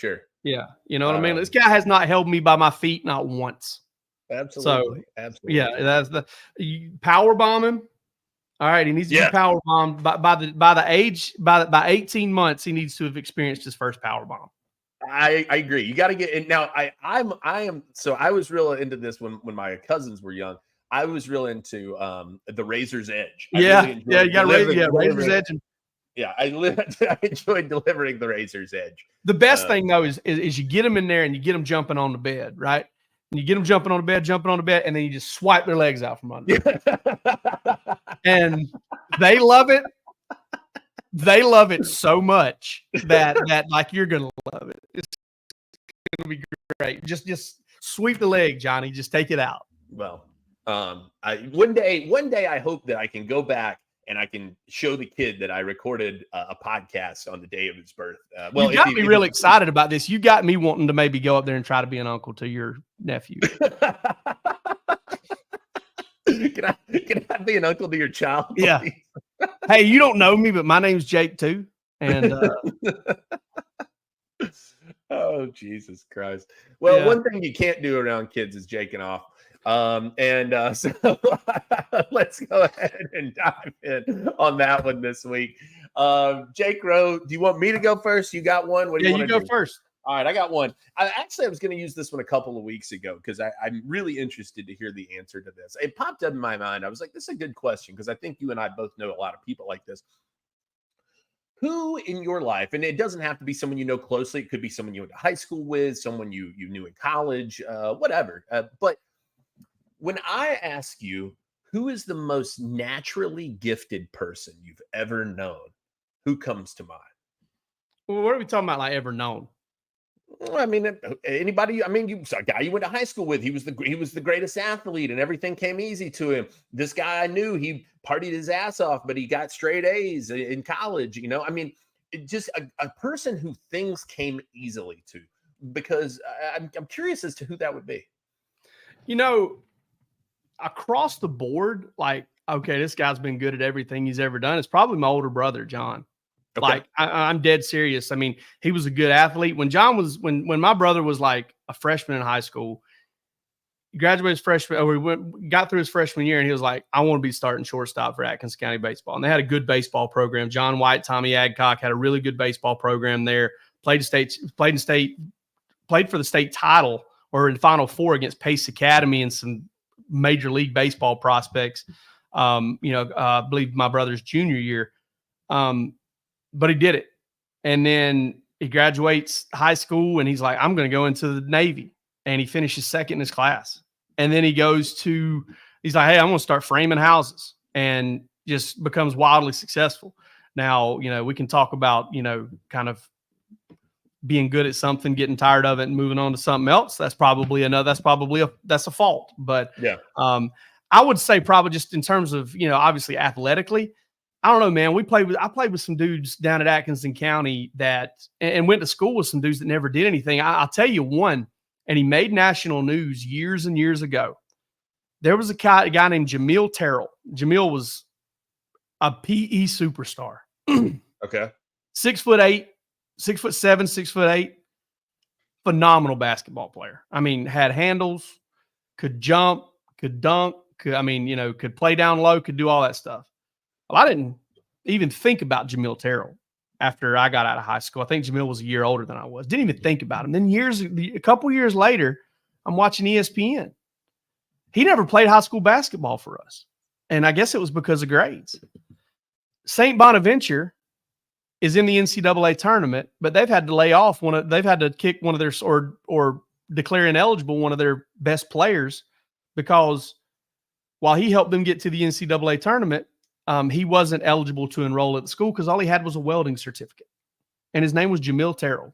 Yeah. You know what I mean? This guy has not held me by my feet, not once. Absolutely. So, absolutely. Yeah. That's you power bomb him. All right. He needs to be power bombed by 18 months. He needs to have experienced his first power bomb. I agree. You got to get in now. I was real into this when my cousins were young. I was real into the Razor's Edge. You got Razor's Edge. I enjoyed delivering the Razor's Edge. The best thing though is you get them in there and you get them jumping on the bed, right? And you get them jumping on the bed, and then you just swipe their legs out from under. And they love it. They love it so much that like you're gonna love it. It's gonna be great. Just sweep the leg, Johnny. Just take it out. Well. One day I hope that I can go back and I can show the kid that I recorded a podcast on the day of his birth. You got me real excited about this. You got me wanting to maybe go up there and try to be an uncle to your nephew. Can I be an uncle to your child? Please? Yeah. Hey, you don't know me, but my name's Jake too. And oh, Jesus Christ. Well, one thing you can't do around kids is jaking off. So let's go ahead and dive in on that one this week. Jake Rowe, do you want me to go first? You got one? What do you go first. All right, I got one. I was going to use this one a couple of weeks ago because I'm really interested to hear the answer to this. It popped up in my mind. I was like, this is a good question because I think you and I both know a lot of people like this. Who in your life, and it doesn't have to be someone you know closely. It could be someone you went to high school with, someone you knew in college, whatever. But when I ask you, who is the most naturally gifted person you've ever known? Who comes to mind? Well, what are we talking about? Like ever known? Well, I mean, anybody. I mean, a guy you went to high school with. He was the greatest athlete, and everything came easy to him. This guy I knew, he partied his ass off, but he got straight A's in college. I mean, just a person who things came easily to. Because I'm curious as to who that would be. Across the board, like okay, this guy's been good at everything he's ever done. It's probably my older brother, John. Okay. Like I'm dead serious. I mean, he was a good athlete. When John was when my brother was like a freshman in high school, he graduated his freshman, or got through his freshman year, and he was like, I want to be starting shortstop for Athens County baseball. And they had a good baseball program. John White, Tommy Adcock had a really good baseball program there. Played for the state title or in Final Four against Pace Academy and some Major League Baseball prospects. I believe my brother's junior year. But he did it. And then he graduates high school and he's like, I'm going to go into the Navy. And he finishes second in his class. And then he's like, hey, I'm going to start framing houses, and just becomes wildly successful. Now, we can talk about, kind of being good at something, getting tired of it and moving on to something else. That's a fault. But yeah, I would say probably just in terms of, obviously athletically, I don't know, man. I played with some dudes down at Atkinson County and went to school with some dudes that never did anything. I'll tell you one, and he made national news years and years ago. There was a guy named Jamil Terrell. Jamil was a PE superstar. Okay. 6'8", 6'7", 6'8". Phenomenal basketball player. I mean, had handles, could jump, could dunk, could play down low, could do all that stuff. Well, I didn't even think about Jamil Terrell after I got out of high school. I think Jamil was a year older than I was. Didn't even think about him. Then a couple years later, I'm watching ESPN. He never played high school basketball for us. And I guess it was because of grades. St. Bonaventure is in the NCAA tournament, but they've had to lay off they've had to kick one of their, or declare ineligible one of their best players, because while he helped them get to the NCAA tournament, he wasn't eligible to enroll at the school because all he had was a welding certificate. And his name was Jamil Terrell.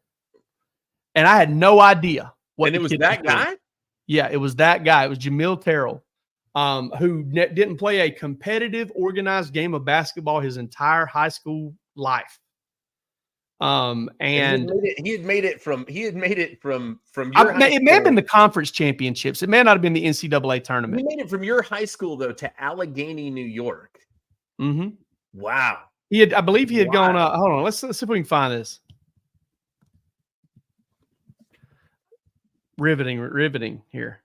And I had no idea what. And it was that guy? Yeah, it was that guy. It was Jamil Terrell, who didn't play a competitive, organized game of basketball his entire high school life. And he had made it from your it may have been the conference championships. It may not have been the NCAA tournament. He made it from your high school though to Allegheny, New York. Mm-hmm. Wow. I believe he had gone. Hold on, let's see if we can find this. Riveting here.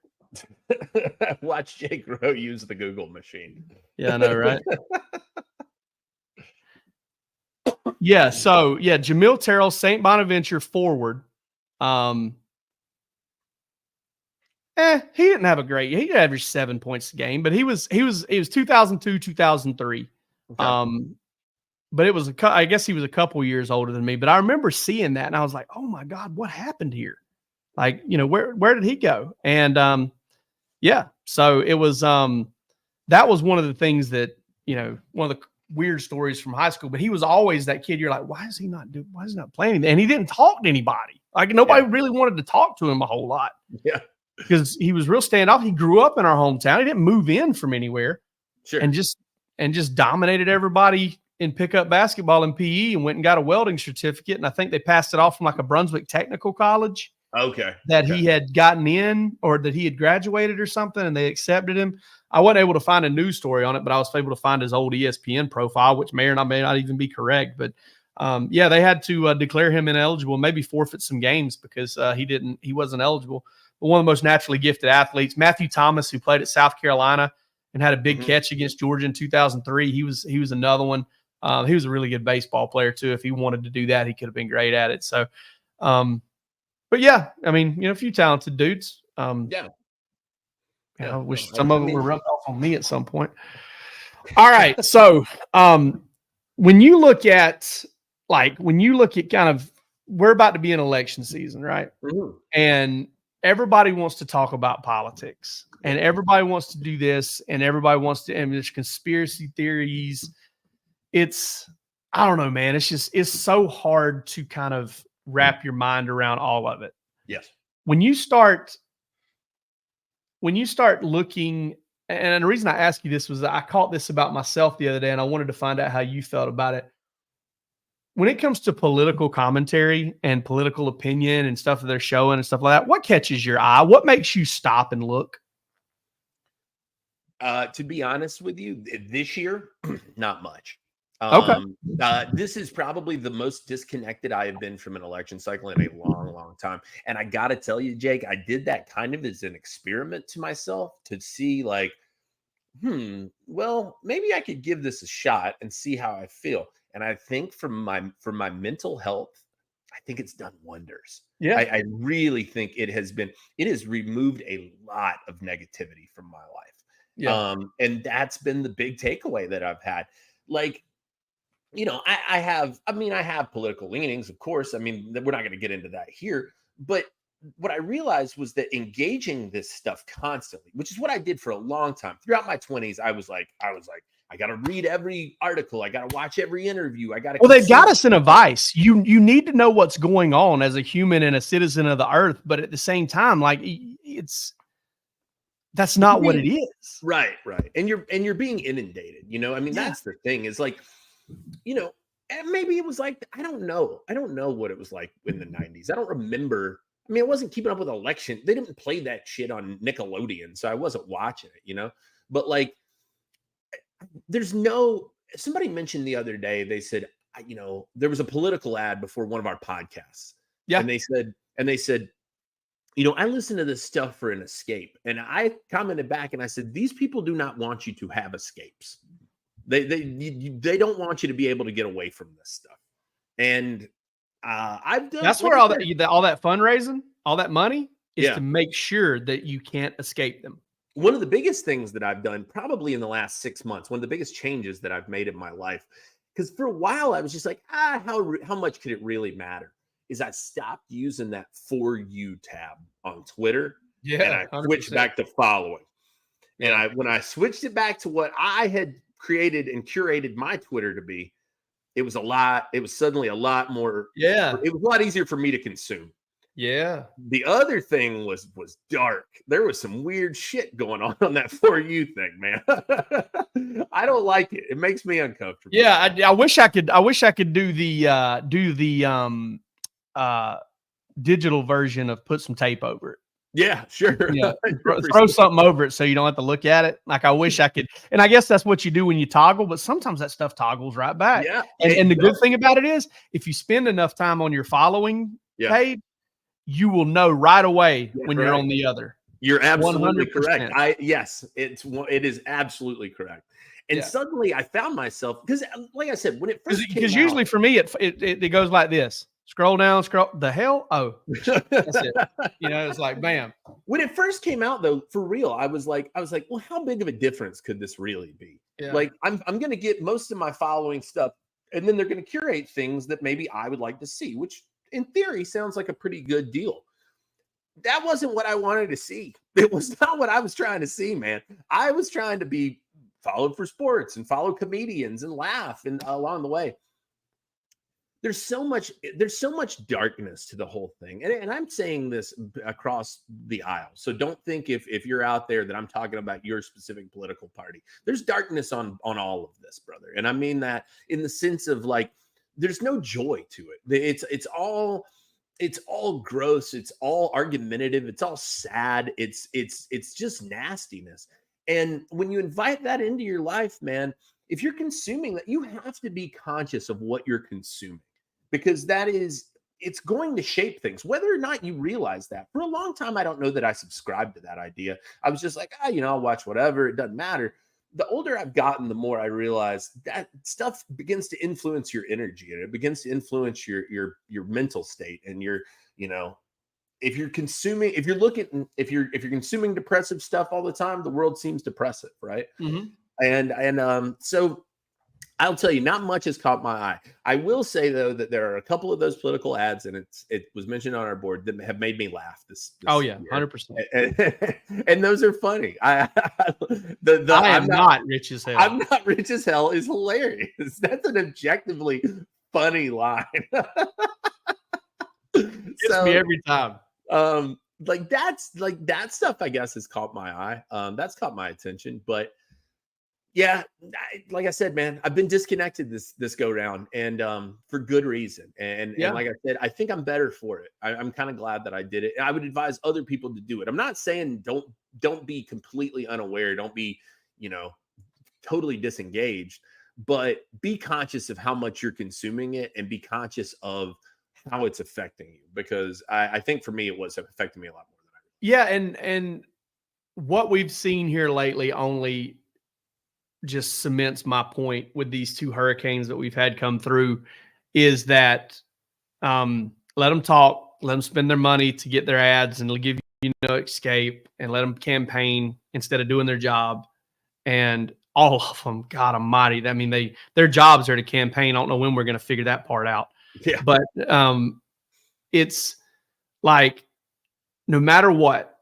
Watch Jake Rowe use the Google machine. Yeah, I know, right? Yeah. So yeah, Jamil Terrell, St. Bonaventure forward. He didn't have a great. He averaged 7 points a game, but he was 2002, 2003. Okay. But it was I guess he was a couple years older than me. But I remember seeing that, and I was like, oh my God, what happened here? Like, where did he go? And yeah, so it was that was one of the things that, one of the weird stories from high school. But he was always that kid. You're like, why is he not playing? And he didn't talk to anybody. Like nobody really wanted to talk to him a whole lot. Yeah, because he was real standoff. He grew up in our hometown. He didn't move in from anywhere. Sure, and just dominated everybody in pickup basketball and PE, and went and got a welding certificate. And I think they passed it off from like a Brunswick Technical College. Okay. He had gotten in, or that he had graduated or something, and they accepted him. I wasn't able to find a news story on it, but I was able to find his old ESPN profile, which may not even be correct. But they had to declare him ineligible, maybe forfeit some games because he wasn't eligible. But one of the most naturally gifted athletes, Matthew Thomas, who played at South Carolina and had a big catch against Georgia in 2003. He was another one. He was a really good baseball player too. If he wanted to do that, he could have been great at it. So, but yeah, I mean, a few talented dudes. I wish some of them were rubbed off on me at some point. All right. So, when you look at kind of, we're about to be in election season, right? Mm-hmm. And everybody wants to talk about politics, and everybody wants to do this, and everybody wants to, and there's conspiracy theories. I don't know, man. It's so hard to kind of wrap your mind around all of it. Yes. When you start looking, and the reason I ask you this was I caught this about myself the other day, and I wanted to find out how you felt about it. When it comes to political commentary and political opinion and stuff that they're showing and stuff like that, what catches your eye? What makes you stop and look? To be honest with you, this year, not much. Okay. This is probably the most disconnected I have been from an election cycle in a long, long time. And I got to tell you, Jake, I did that kind of as an experiment to myself to see, like, well, maybe I could give this a shot and see how I feel. And I think for my mental health, I think it's done wonders. Yeah. I really think it has removed a lot of negativity from my life. Yeah. And that's been the big takeaway that I've had. Like, I have political leanings, of course. I mean, we're not going to get into that here, but what I realized was that engaging this stuff constantly, which is what I did for a long time throughout my 20s, I was like, I got to read every article. I got to watch every interview. I got to. Well, they've got us in a vice. You need to know what's going on as a human and a citizen of the earth, but at the same time, like that's not what it is. Right. And you're being inundated. I mean, that's the thing is like, and maybe it was like, I don't know what it was like in the 90s. I don't remember. I mean, I wasn't keeping up with election. They didn't play that shit on Nickelodeon, so I wasn't watching it, But like, somebody mentioned the other day, they said, there was a political ad before one of our podcasts. Yeah. And they said, I listen to this stuff for an escape. And I commented back and I said, these people do not want you to have escapes. They don't want you to be able to get away from this stuff. And I've done. That's where all that fundraising, all that money is to make sure that you can't escape them. One of the biggest things that I've done probably in the last 6 months, one of the biggest changes that I've made in my life, because for a while I was just like, how much could it really matter? Is I stopped using that For You tab on Twitter. Yeah. And I switched back to following. And when I switched it back to what I had created and curated my Twitter to be, it was suddenly a lot more. Yeah. It was a lot easier for me to consume. Yeah. The other thing was dark. There was some weird shit going on that For You thing, man. I don't like it. It makes me uncomfortable. Yeah. I wish I could do the digital version of put some tape over it. Yeah, sure. Yeah. Throw something over it so you don't have to look at it. Like I wish I could. And I guess that's what you do when you toggle, but sometimes that stuff toggles right back. Yeah. And the good thing about it is if you spend enough time on your following page, you will know right away when you're on the other. You're absolutely 100%. correct. It is absolutely correct. And suddenly I found myself, because like I said, when it first came out, because usually for me it goes like this. Scroll down, the hell. Oh, that's it. It's like, bam. When it first came out though, for real, I was like, well, how big of a difference could this really be? Yeah. Like I'm going to get most of my following stuff, and then they're going to curate things that maybe I would like to see, which in theory sounds like a pretty good deal. That wasn't what I wanted to see. It was not what I was trying to see, man. I was trying to be followed for sports and follow comedians and laugh and along the way. There's so much darkness to the whole thing. And I'm saying this across the aisle. So don't think if you're out there that I'm talking about your specific political party. There's darkness on all of this, brother. And I mean that in the sense of like, there's no joy to it. It's all gross. It's all argumentative. It's all sad. It's just nastiness. And when you invite that into your life, man, if you're consuming that, you have to be conscious of what you're consuming, because it's going to shape things, whether or not you realize that. For a long time, I don't know that I subscribed to that idea. I was just like, I'll watch whatever. It doesn't matter. The older I've gotten, the more I realize that stuff begins to influence your energy, and it begins to influence your mental state. And if you're consuming depressive stuff all the time, the world seems depressive, right? Mm-hmm. And so I'll tell you, not much has caught my eye. I will say though that there are a couple of those political ads, and it was mentioned on our board, that have made me laugh. This oh yeah, 100%. And those are funny. I am not rich as hell. I'm not rich as hell is hilarious. That's an objectively funny line. Gets me every time. That stuff, I guess, has caught my eye. That's caught my attention. But yeah, like I said, man, I've been disconnected this go round, and for good reason. And like I said, I think I'm better for it. I'm kind of glad that I did it. And I would advise other people to do it. I'm not saying don't be completely unaware. Don't be, totally disengaged, but be conscious of how much you're consuming it and be conscious of how it's affecting you, because I think for me, it was affecting me a lot more than I Yeah. And what we've seen here lately only just cements my point with these two hurricanes that we've had come through, is that let them talk, let them spend their money to get their ads and give you escape, and let them campaign instead of doing their job. And all of them, God almighty, I mean, their jobs are to campaign. I don't know when we're going to figure that part out. Yeah. But it's like, no matter what,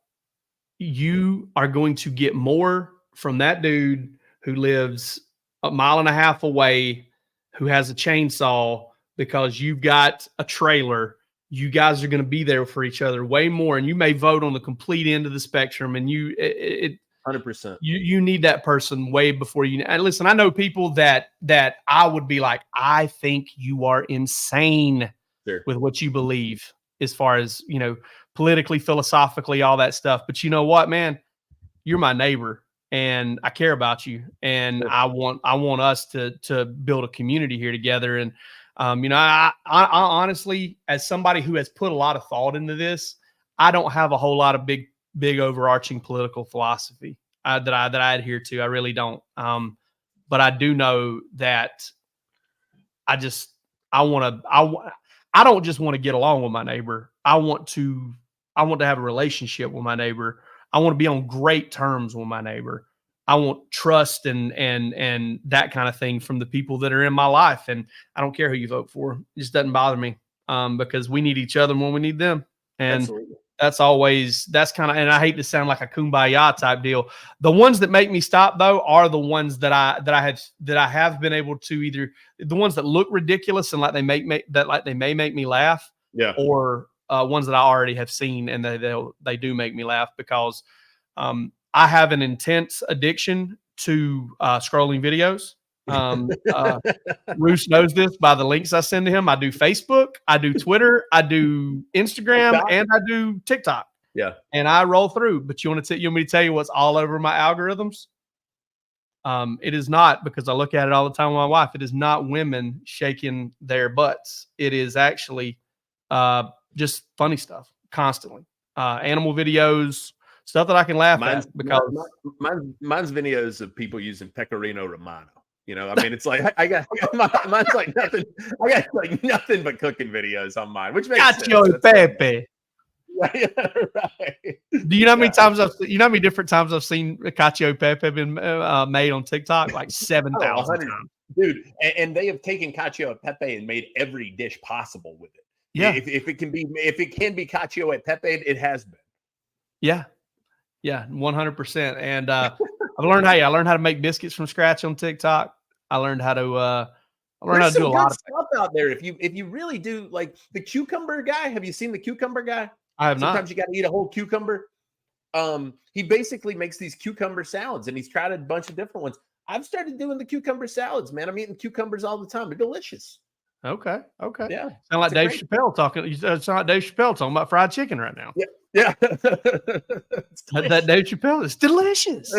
you are going to get more from that dude who lives a mile and a half away, who has a chainsaw, because you've got a trailer. You guys are going to be there for each other way more, and you may vote on the complete end of the spectrum. And 100%. You need that person way before you. And listen, I know people that I would be like, I think you are insane with what you believe, as far as, politically, philosophically, all that stuff. But you know what, man, you're my neighbor, and I care about you, and I want us to build a community here together. And I honestly, as somebody who has put a lot of thought into this, I don't have a whole lot of big overarching political philosophy that I adhere to. I really don't. But I do know that I don't just want to get along with my neighbor. I want to have a relationship with my neighbor. I want to be on great terms with my neighbor. I want trust and that kind of thing from the people that are in my life. And I don't care who you vote for. It just doesn't bother me, because we need each other when we need them. And Absolutely. that's kind of, and I hate to sound like a kumbaya type deal. The ones that make me stop, though, are the ones that I have been able to, either the ones that look ridiculous and like they may make me laugh, or ones that I already have seen and they do make me laugh, because I have an intense addiction to scrolling videos. Roos knows this by the links I send to him. I do Facebook, I do Twitter, I do Instagram, and I do TikTok. Yeah. And I roll through. But you want me to tell you what's all over my algorithms? It is not, because I look at it all the time with my wife, it is not women shaking their butts. It is actually just funny stuff constantly. Animal videos, stuff that I can laugh at, because mine's videos of people using Pecorino Romano. I mean, it's like I got mine's like nothing. I got like nothing but cooking videos on mine, which makes Cacio e pepe. Yeah, right. Do you know how many times how many different times I've seen cacio e pepe been made on TikTok? Like 7,000 times, dude. And they have taken cacio e pepe and made every dish possible with it. Yeah, if it can be cacio e pepe, it has been. Yeah, 100%. And I learned how to make biscuits from scratch on TikTok. I learned how to do a lot of stuff out there. If you really do, like the cucumber guy. Have you seen the cucumber guy? I have not. Sometimes you got to eat a whole cucumber. He basically makes these cucumber salads, and he's tried a bunch of different ones. I've started doing the cucumber salads, man. I'm eating cucumbers all the time. They're delicious. Okay. Yeah. Sound like Dave Chappelle talking. You sound like Dave Chappelle talking about fried chicken right now. Yeah. That Dave Chappelle is delicious.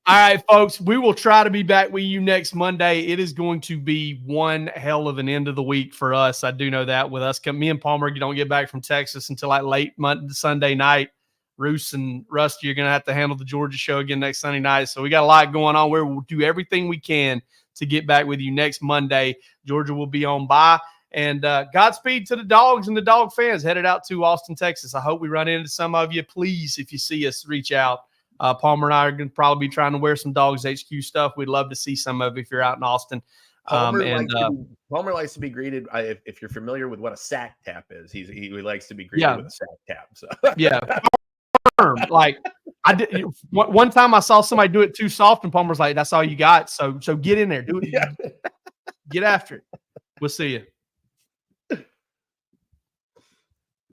All right, folks, we will try to be back with you next Monday. It is going to be one hell of an end of the week for us. I do know that with us. Me and Palmer, you don't get back from Texas until like late Sunday night. Roos and Rusty, you're going to have to handle the Georgia show again next Sunday night. So we got a lot going on. We'll do everything we can to get back with you next Monday. Georgia will be on bye. And Godspeed to the Dogs and the Dog fans headed out to Austin, Texas. I hope we run into some of you. Please, if you see us, reach out. Palmer and I are going to probably be trying to wear some Dawgs HQ stuff. We'd love to see some of it if you're out in Austin. Palmer likes to be greeted. If you're familiar with what a sack tap is, he likes to be greeted with a sack tap. So yeah, like I did. One time I saw somebody do it too soft, and Palmer's like, "That's all you got." So get in there, do it. Get after it. We'll see you.